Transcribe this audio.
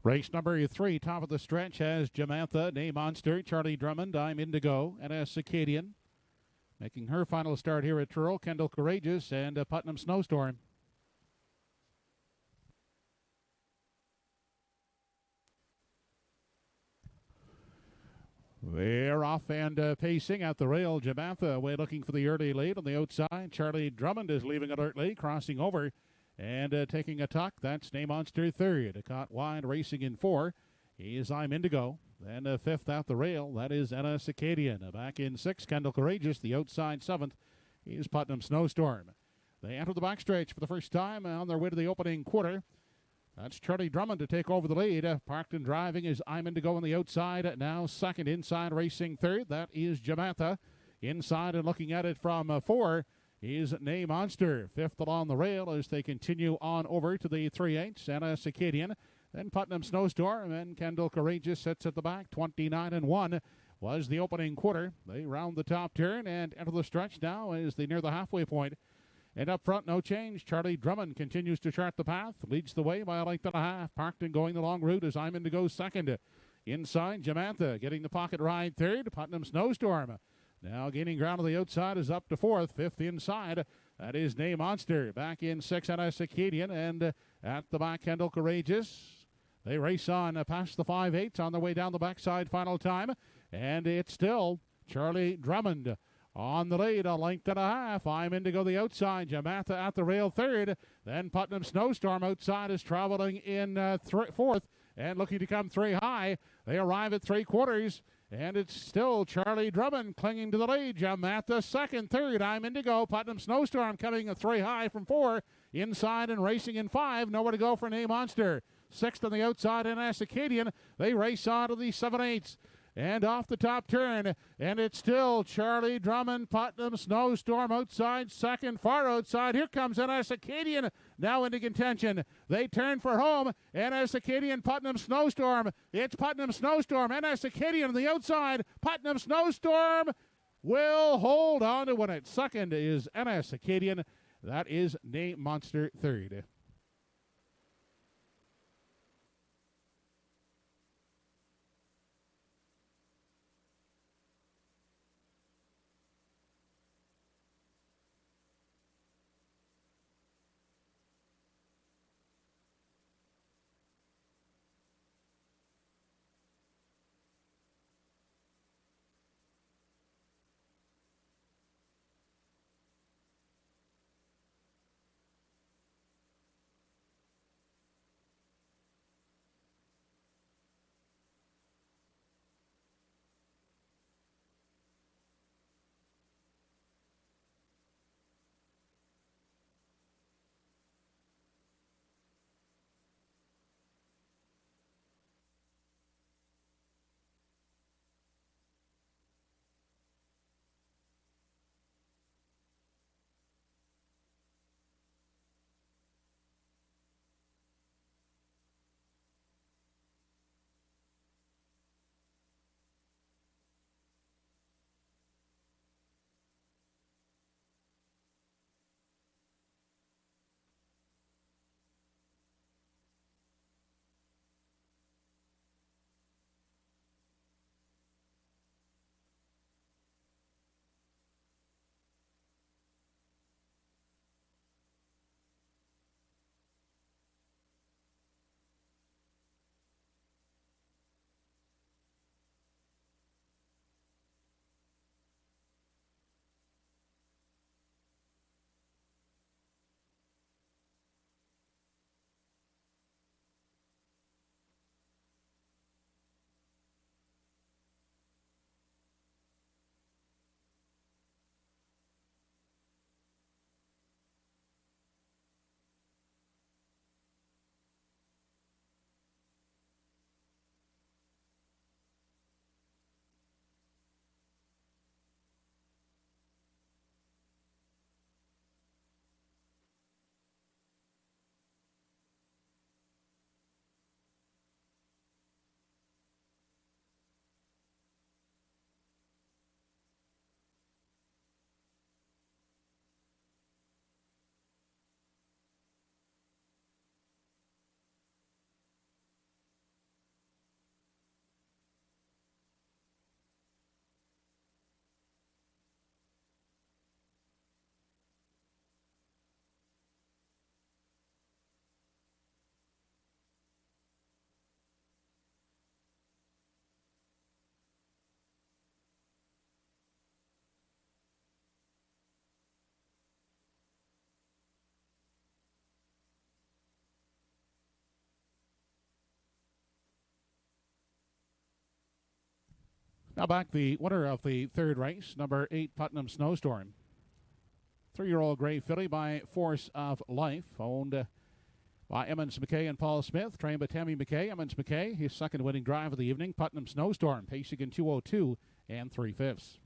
Race number 3, top of the stretch, has Jamantha, Nay Monster, Charlie Drummond, I'm Indigo, and a Circadian. Making her final start here at Truro, Kendall Courageous and Putnam Snowstorm. They're off and pacing at the rail. Jamantha away looking for the early lead on the outside. Charlie Drummond is leaving alertly, crossing over and taking a tuck. That's Nay Monster third. Caught wide, racing in 4 is I'm Indigo. Then fifth at the rail, that is Anna Circadian. Back in 6, Kendall Courageous. The outside 7th is Putnam Snowstorm. They enter the backstretch for the first time on their way to the opening quarter. That's Charlie Drummond to take over the lead. Parked and driving is I'm Indigo on the outside. Now second, inside racing third. That is Jamantha. Inside and looking at it from 4 is Nay Monster. Fifth along the rail as they continue on over to the 3/8. Anna Circadian. Then Putnam Snowstorm and Kendall Courageous sits at the back. 29-1 was the opening quarter. They round the top turn and enter the stretch now as they near the halfway point. And up front, no change. Charlie Drummond continues to chart the path. Leads the way by a length and a half. Parked and going the long route as I'm Indigo second. Inside, Jamantha getting the pocket ride third. Putnam Snowstorm now gaining ground on the outside is up to 4th. 5th inside, that is Nay Monster. Back in 6, Anna Circadian. And at the back, Kendall Courageous. They race on past the 5/8 on their way down the backside final time. And it's still Charlie Drummond on the lead, a length and a half. I'm Indigo the outside. Jamantha at the rail third. Then Putnam Snowstorm outside is traveling in 4th and looking to come 3 high. They arrive at 3/4. And it's still Charlie Drummond clinging to the lead. Jamantha second, third. I'm Indigo. Putnam Snowstorm coming 3 high from 4. Inside and racing in 5. Nowhere to go for Nay Monster. 6th on the outside in Circadian. They race on to the 7/8. And off the top turn, and it's still Charlie Drummond, Putnam Snowstorm outside, second, far outside. Here comes Anna Circadian now into contention. They turn for home. Anna Circadian, Putnam Snowstorm. It's Putnam Snowstorm. Anna Circadian on the outside. Putnam Snowstorm will hold on to win it. Second is Anna Circadian. That is Nay Monster third. Now back the winner of the third race, number 8, Putnam Snowstorm. 3-year-old gray filly by Force of Life, owned by Emmons McKay and Paul Smith, trained by Tammy McKay. Emmons McKay, his second winning drive of the evening. Putnam Snowstorm, pacing in 2:02 3/5.